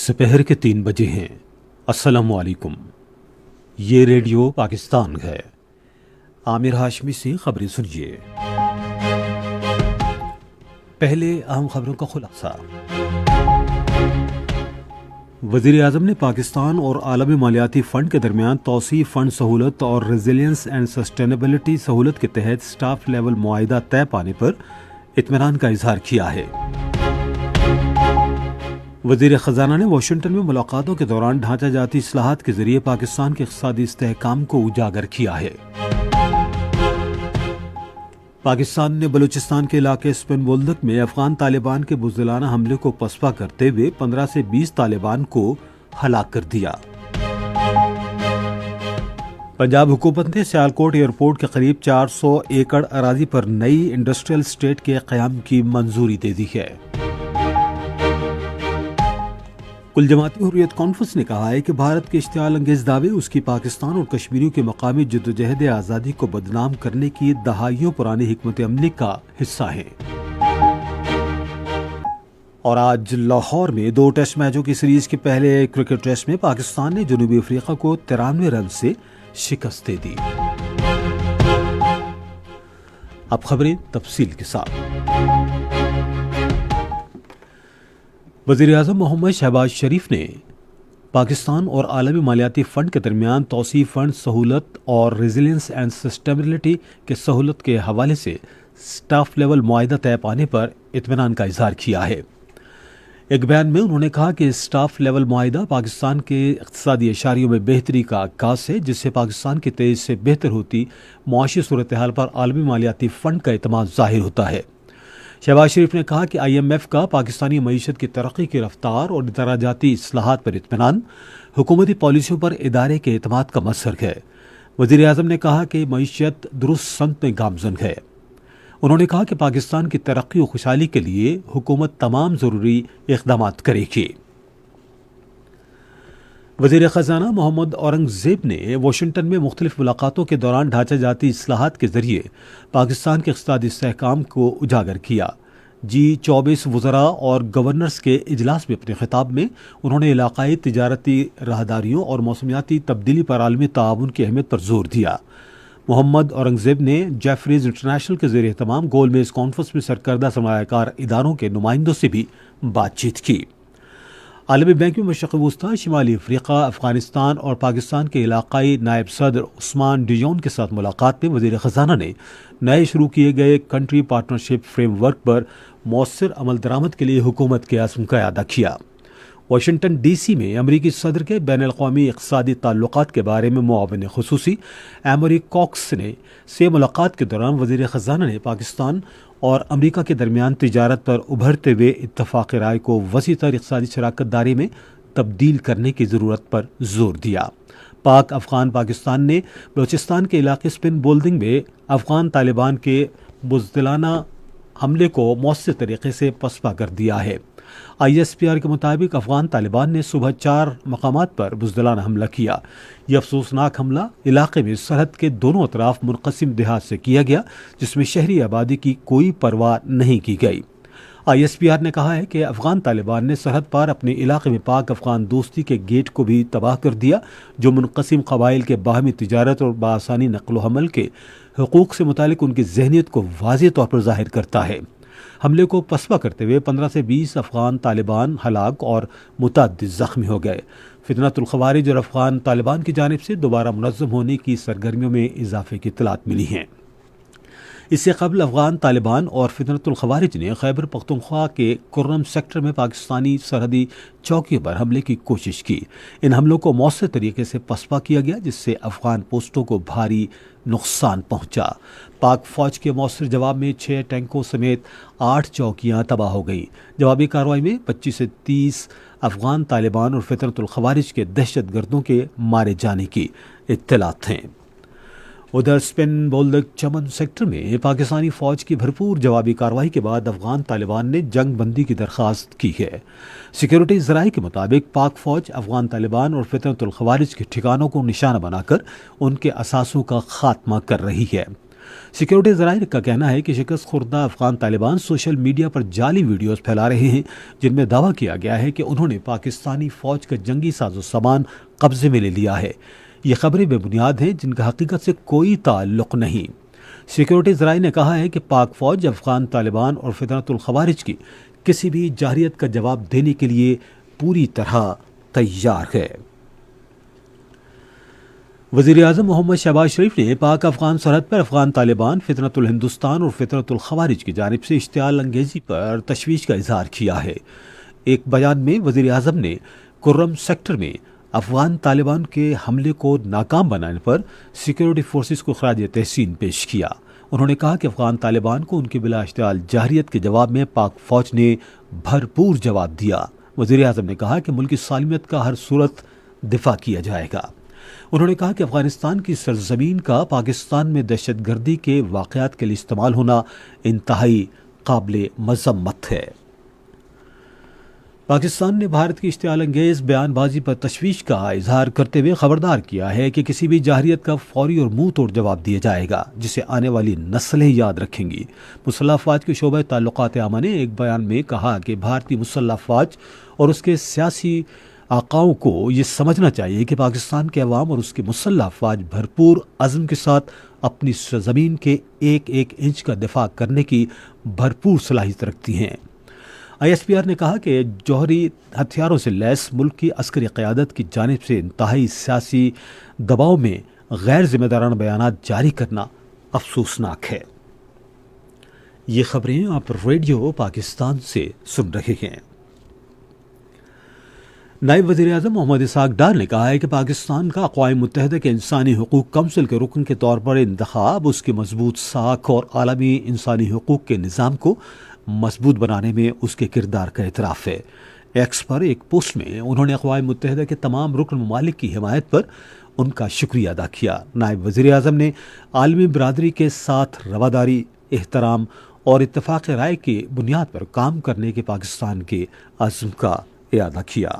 سپہر کے 3 بجے ہیں۔ السلام علیکم، یہ ریڈیو پاکستان ہے۔ عامر ہاشمی سے خبریں سنیے۔ پہلے اہم خبروں کا خلاصہ۔ وزیر اعظم نے پاکستان اور عالمی مالیاتی فنڈ کے درمیان توسیع فنڈ سہولت اور ریزیلینس اینڈ سسٹینیبلٹی سہولت کے تحت اسٹاف لیول معاہدہ طے پانے پر اطمینان کا اظہار کیا ہے۔ وزیر خزانہ نے واشنگٹن میں ملاقاتوں کے دوران ڈھانچہ جاتی اصلاحات کے ذریعے پاکستان کے اقتصادی استحکام کو اجاگر کیا ہے۔ پاکستان نے بلوچستان کے علاقے اسپن بولدک میں افغان طالبان کے بزدلانہ حملے کو پسپا کرتے ہوئے 15 سے 20 طالبان کو ہلاک کر دیا۔ پنجاب حکومت نے سیالکوٹ ایئرپورٹ کے قریب 400 ایکڑ اراضی پر نئی انڈسٹریل اسٹیٹ کے قیام کی منظوری دے دی ہے۔ کل جماعتی حریت کانفرنس نے کہا ہے کہ بھارت کے اشتعال انگیز دعوے اس کی پاکستان اور کشمیریوں کے مقامی جدوجہد آزادی کو بدنام کرنے کی دہائیوں پرانی حکمت عملی کا حصہ ہیں۔ اور آج لاہور میں 2 ٹیسٹ میچوں کی سیریز کے پہلے کرکٹ ٹیسٹ میں پاکستان نے جنوبی افریقہ کو 93 رن سے شکست دے دی۔ اب خبریں تفصیل کے ساتھ۔ وزیر اعظم محمد شہباز شریف نے پاکستان اور عالمی مالیاتی فنڈ کے درمیان توسیع فنڈ سہولت اور ریزیلینس اینڈ سسٹینیبلٹی کے سہولت کے حوالے سے اسٹاف لیول معاہدہ طے پانے پر اطمینان کا اظہار کیا ہے۔ ایک بیان میں انہوں نے کہا کہ اسٹاف لیول معاہدہ پاکستان کے اقتصادی اشاریوں میں بہتری کا عکاس ہے، جس سے پاکستان کی تیزی سے بہتر ہوتی معاشی صورتحال پر عالمی مالیاتی فنڈ کا اعتماد ظاہر ہوتا ہے۔ شہباز شریف نے کہا کہ IMF کا پاکستانی معیشت کی ترقی کی رفتار اور اندراجاتی اصلاحات پر اطمینان حکومتی پالیسیوں پر ادارے کے اعتماد کا مظہر ہے۔ وزیر اعظم نے کہا کہ معیشت درست سمت میں گامزن ہے۔ انہوں نے کہا کہ پاکستان کی ترقی و خوشحالی کے لیے حکومت تمام ضروری اقدامات کرے گی۔ وزیر خزانہ محمد اورنگزیب نے واشنگٹن میں مختلف ملاقاتوں کے دوران ڈھانچہ جاتی اصلاحات کے ذریعے پاکستان کے اقتصادی استحکام کو اجاگر کیا۔ G20 وزراء اور گورنرز کے اجلاس میں اپنے خطاب میں انہوں نے علاقائی تجارتی راہداریوں اور موسمیاتی تبدیلی پر عالمی تعاون کی اہمیت پر زور دیا۔ محمد اورنگزیب نے جیفریز انٹرنیشنل کے زیر اہتمام گول میز کانفرنس میں سرکردہ سرمایہ کار اداروں کے نمائندوں سے بھی بات چیت کی۔ عالمی بینک میں مشرق وسطی، شمالی افریقہ، افغانستان اور پاکستان کے علاقائی نائب صدر عثمان ڈیون کے ساتھ ملاقات میں وزیر خزانہ نے نئے شروع کیے گئے کنٹری پارٹنرشپ فریم ورک پر مؤثر عمل درآمد کے لیے حکومت کے عزم کا اعادہ کیا۔ واشنگٹن DC میں امریکی صدر کے بین الاقوامی اقتصادی تعلقات کے بارے میں معاون خصوصی ایموری کاکس سے ملاقات کے دوران وزیر خزانہ نے پاکستان اور امریکہ کے درمیان تجارت پر ابھرتے ہوئے اتفاق رائے کو وسیع تر اقتصادی شراکت داری میں تبدیل کرنے کی ضرورت پر زور دیا۔ پاک افغان پاکستان نے بلوچستان کے علاقے اسپن بولدنگ میں افغان طالبان کے بزدلانہ حملے کو مؤثر طریقے سے پسپا کر دیا ہے۔ ISPR کے مطابق افغان طالبان نے صبح 4 مقامات پر بزدلانہ حملہ کیا۔ یہ افسوسناک حملہ علاقے میں سرحد کے دونوں اطراف منقسم دیہات سے کیا گیا، جس میں شہری آبادی کی کوئی پرواہ نہیں کی گئی۔ ISPR نے کہا ہے کہ افغان طالبان نے سرحد پار اپنے علاقے میں پاک افغان دوستی کے گیٹ کو بھی تباہ کر دیا، جو منقسم قبائل کے باہمی تجارت اور بآسانی نقل و حمل کے حقوق سے متعلق ان کی ذہنیت کو واضح طور پر ظاہر کرتا ہے۔ حملے کو پسپا کرتے ہوئے 15 سے 20 افغان طالبان ہلاک اور متعدد زخمی ہو گئے۔ فتنۃ الخوارج اور افغان طالبان کی جانب سے دوبارہ منظم ہونے کی سرگرمیوں میں اضافے کی اطلاعات ملی ہیں۔ اس سے قبل افغان طالبان اور فتنۃ الخوارج نے خیبر پختونخوا کے کرم سیکٹر میں پاکستانی سرحدی چوکیوں پر حملے کی کوشش کی۔ ان حملوں کو مؤثر طریقے سے پسپا کیا گیا، جس سے افغان پوسٹوں کو بھاری نقصان پہنچا۔ پاک فوج کے مؤثر جواب میں 6 ٹینکوں سمیت 8 چوکیاں تباہ ہو گئیں۔ جوابی کارروائی میں 25 سے 30 افغان طالبان اور فتنۃ الخوارج کے دہشت گردوں کے مارے جانے کی اطلاعات ہیں۔ ادھر اسپن بولدک چمن سیکٹر میں پاکستانی فوج کی بھرپور جوابی کارروائی کے بعد افغان طالبان نے جنگ بندی کی درخواست کی ہے۔ سیکیورٹی ذرائع کے مطابق پاک فوج افغان طالبان اور فتنۃ الخوارج کے ٹھکانوں کو نشانہ بنا کر ان کے اثاثوں کا خاتمہ کر رہی ہے۔ سیکیورٹی ذرائع کا کہنا ہے کہ شکست خوردہ افغان طالبان سوشل میڈیا پر جعلی ویڈیوز پھیلا رہے ہیں جن میں دعویٰ کیا گیا ہے کہ انہوں نے پاکستانی فوج کا جنگی ساز و سامان قبضے میں لے لیا ہے۔ یہ خبریں بے بنیاد ہیں جن کا حقیقت سے کوئی تعلق نہیں۔ سیکیورٹی ذرائع نے کہا ہے کہ پاک فوج افغان طالبان اور فتنۃ الخوارج کی کسی بھی جارحیت کا جواب دینے کے لیے پوری طرح تیار ہے۔ وزیر اعظم محمد شہباز شریف نے پاک افغان سرحد پر افغان طالبان، فتنۃ الہندوستان اور فتنۃ الخوارج کی جانب سے اشتعال انگیزی پر تشویش کا اظہار کیا ہے۔ ایک بیان میں وزیر اعظم نے کرم سیکٹر میں افغان طالبان کے حملے کو ناکام بنانے پر سیکیورٹی فورسز کو خراج تحسین پیش کیا۔ انہوں نے کہا کہ افغان طالبان کو ان کی بلا اشتعال جارحیت کے جواب میں پاک فوج نے بھرپور جواب دیا۔ وزیر اعظم نے کہا کہ ملکی سالمیت کا ہر صورت دفاع کیا جائے گا۔ انہوں نے کہا کہ افغانستان کی سرزمین کا پاکستان میں دہشت گردی کے واقعات کے لیے استعمال ہونا انتہائی قابل مذمت ہے۔ پاکستان نے بھارت کی اشتعال انگیز بیان بازی پر تشویش کا اظہار کرتے ہوئے خبردار کیا ہے کہ کسی بھی جارحیت کا فوری اور منہ توڑ جواب دیا جائے گا جسے آنے والی نسلیں یاد رکھیں گی۔ مسلح افواج کے شعبہ تعلقات عامہ نے ایک بیان میں کہا کہ بھارتی مسلح افواج اور اس کے سیاسی آقاؤں کو یہ سمجھنا چاہیے کہ پاکستان کے عوام اور اس کے مسلح افواج بھرپور عزم کے ساتھ اپنی سرزمین کے ایک ایک انچ کا دفاع کرنے کی بھرپور صلاحیت رکھتی ہیں۔ آئی ایس پی آر نے کہا کہ جوہری ہتھیاروں سے لیس ملک کی عسکری قیادت کی جانب سے انتہائی سیاسی دباؤ میں غیر ذمہ دارانہ بیانات جاری کرنا افسوسناک ہے۔ یہ خبریں آپ ریڈیو پاکستان سے سن رہے ہیں۔ نائب وزیر اعظم محمد اسحاق ڈار نے کہا ہے کہ پاکستان کا اقوام متحدہ کے انسانی حقوق کونسل کے رکن کے طور پر انتخاب اس کی مضبوط ساکھ اور عالمی انسانی حقوق کے نظام کو مضبوط بنانے میں اس کے کردار کا اعتراف ہے۔ ایکس پر ایک پوسٹ میں انہوں نے اقوام متحدہ کے تمام رکن ممالک کی حمایت پر ان کا شکریہ ادا کیا۔ نائب وزیر اعظم نے عالمی برادری کے ساتھ رواداری، احترام اور اتفاق رائے کی بنیاد پر کام کرنے کے پاکستان کے عزم کا اعادہ کیا۔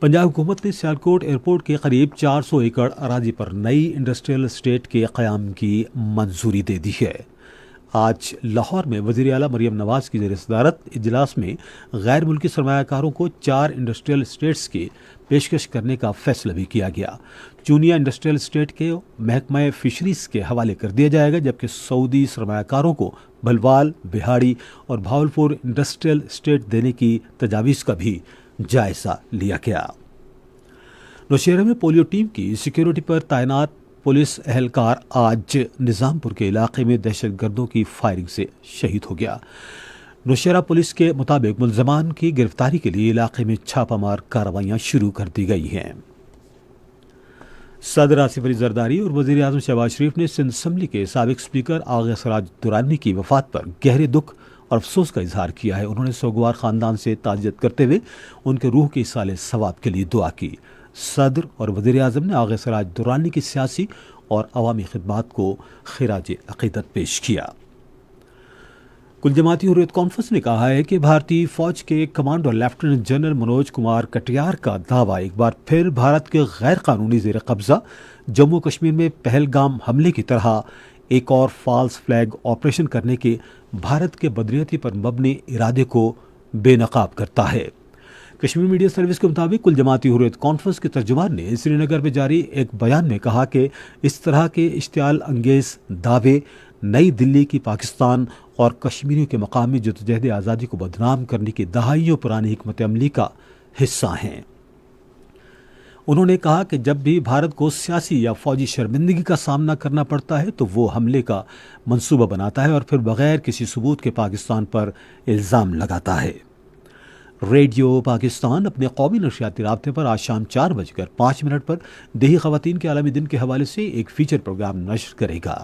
پنجاب حکومت نے سیالکوٹ ایئرپورٹ کے قریب 400 ایکڑ اراضی پر نئی انڈسٹریل اسٹیٹ کے قیام کی منظوری دے دی ہے۔ آج لاہور میں وزیر اعلیٰ مریم نواز کی زیر صدارت اجلاس میں غیر ملکی سرمایہ کاروں کو 4 انڈسٹریل اسٹیٹس کی پیشکش کرنے کا فیصلہ بھی کیا گیا۔ چونیا انڈسٹریل اسٹیٹ کے محکمہ فشریز کے حوالے کر دیا جائے گا، جبکہ سعودی سرمایہ کاروں کو بھلوال، بہاڑی اور بھاولپور انڈسٹریل اسٹیٹ دینے کی تجاویز کا بھی جائزہ لیا گیا۔ نوشہرہ میں پولیو ٹیم کی سیکیورٹی پر تعینات پولیس اہلکار آج نظام پور کے علاقے میں دہشت گردوں کی فائرنگ سے شہید ہو گیا۔ نوشہرہ پولیس کے مطابق ملزمان کی گرفتاری کے لیے علاقے میں چھاپہ مار کارروائیاں شروع کر دی گئی ہیں۔ صدر آصف علی زرداری اور وزیر اعظم شہباز شریف نے سندھ اسمبلی کے سابق اسپیکر آغا سراج درانی کی وفات پر گہرے دکھ اور افسوس کا اظہار کیا ہے۔ انہوں نے سوگوار خاندان سے تعزیت کرتے ہوئے ان کے روح کے ایصال ثواب کے لیے دعا کی۔ صدر اور وزیر اعظم نے آغا سراج درانی کی سیاسی اور عوامی خدمات کو خراج عقیدت پیش کیا۔ کل جماعتی حریت کانفرنس نے کہا ہے کہ بھارتی فوج کے commander lieutenant general Manoj Kumar Katiyar کا دعویٰ ایک بار پھر بھارت کے غیر قانونی زیر قبضہ جموں کشمیر میں پہلگام حملے کی طرح ایک اور فالس فلیگ آپریشن کرنے کے بھارت کے بدنیتی پر مبنی ارادے کو بے نقاب کرتا ہے۔ کشمیر میڈیا سروس کے مطابق کل جماعتی حریت کانفرنس کے ترجمان نے سری نگر میں جاری ایک بیان میں کہا کہ اس طرح کے اشتعال انگیز دعوے نئی دلی کی پاکستان اور کشمیریوں کے مقامی جدوجہد آزادی کو بدنام کرنے کی دہائیوں پرانی حکمت عملی کا حصہ ہیں۔ انہوں نے کہا کہ جب بھی بھارت کو سیاسی یا فوجی شرمندگی کا سامنا کرنا پڑتا ہے تو وہ حملے کا منصوبہ بناتا ہے اور پھر بغیر کسی ثبوت کے پاکستان پر الزام لگاتا ہے۔ ریڈیو پاکستان اپنے قومی نشریاتی رابطے پر آج شام 4:05 پر دیہی خواتین کے عالمی دن کے حوالے سے ایک فیچر پروگرام نشر کرے گا۔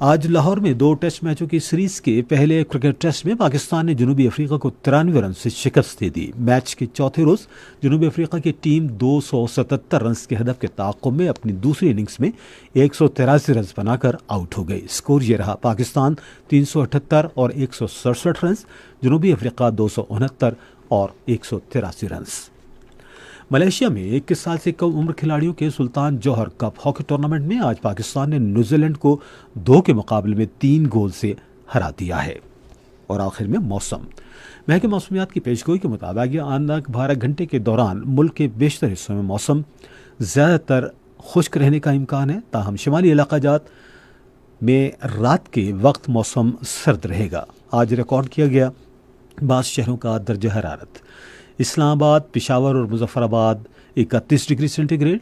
آج لاہور میں 2 ٹیسٹ میچوں کی سیریز کے پہلے کرکٹ ٹیسٹ میں پاکستان نے جنوبی افریقہ کو 93 رن سے شکست دے دی۔ میچ کے چوتھے روز جنوبی افریقہ کی ٹیم 277 رنز کے ہدف کے تعاقب میں اپنی دوسری اننگز میں 183 رنز بنا کر آؤٹ ہو گئی۔ اسکور یہ رہا: پاکستان 378 اور 167 رنز، جنوبی افریقہ 269 اور 183 رنز۔ ملیشیا میں 21 سال سے کم عمر کھلاڑیوں کے سلطان جوہر کپ ہاکی ٹورنامنٹ میں آج پاکستان نے نیوزی لینڈ کو 2 کے مقابلے میں 3 گول سے ہرا دیا ہے۔ اور آخر میں موسم۔ محکمہ موسمیات کی پیشگوئی کے مطابق یہ آئندہ 12 گھنٹے کے دوران ملک کے بیشتر حصوں میں موسم زیادہ تر خشک رہنے کا امکان ہے، تاہم شمالی علاقہ جات میں رات کے وقت موسم سرد رہے گا۔ آج ریکارڈ کیا گیا بعض شہروں کا درجہ حرارت: اسلام آباد، پشاور اور Muzaffarabad 31 degree centigrade,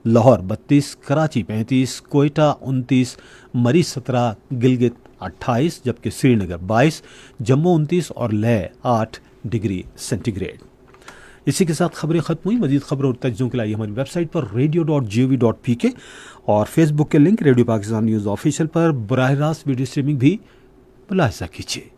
Lahore 32، Karachi 35، Quetta 29، Murree 17، Gilgit 28، جبکہ سری نگر 22، جموں 29 اور لیہ 8 ڈگری سینٹی گریڈ۔ اسی کے ساتھ خبریں ختم ہوئی۔ مزید خبروں اور تجزیوں کے لیے ہماری ویب سائٹ پر radio.gov.pk اور فیس بک کے link radio Pakistan news official پر براہ راست ویڈیو اسٹریمنگ بھی ملاحظہ کیجیے۔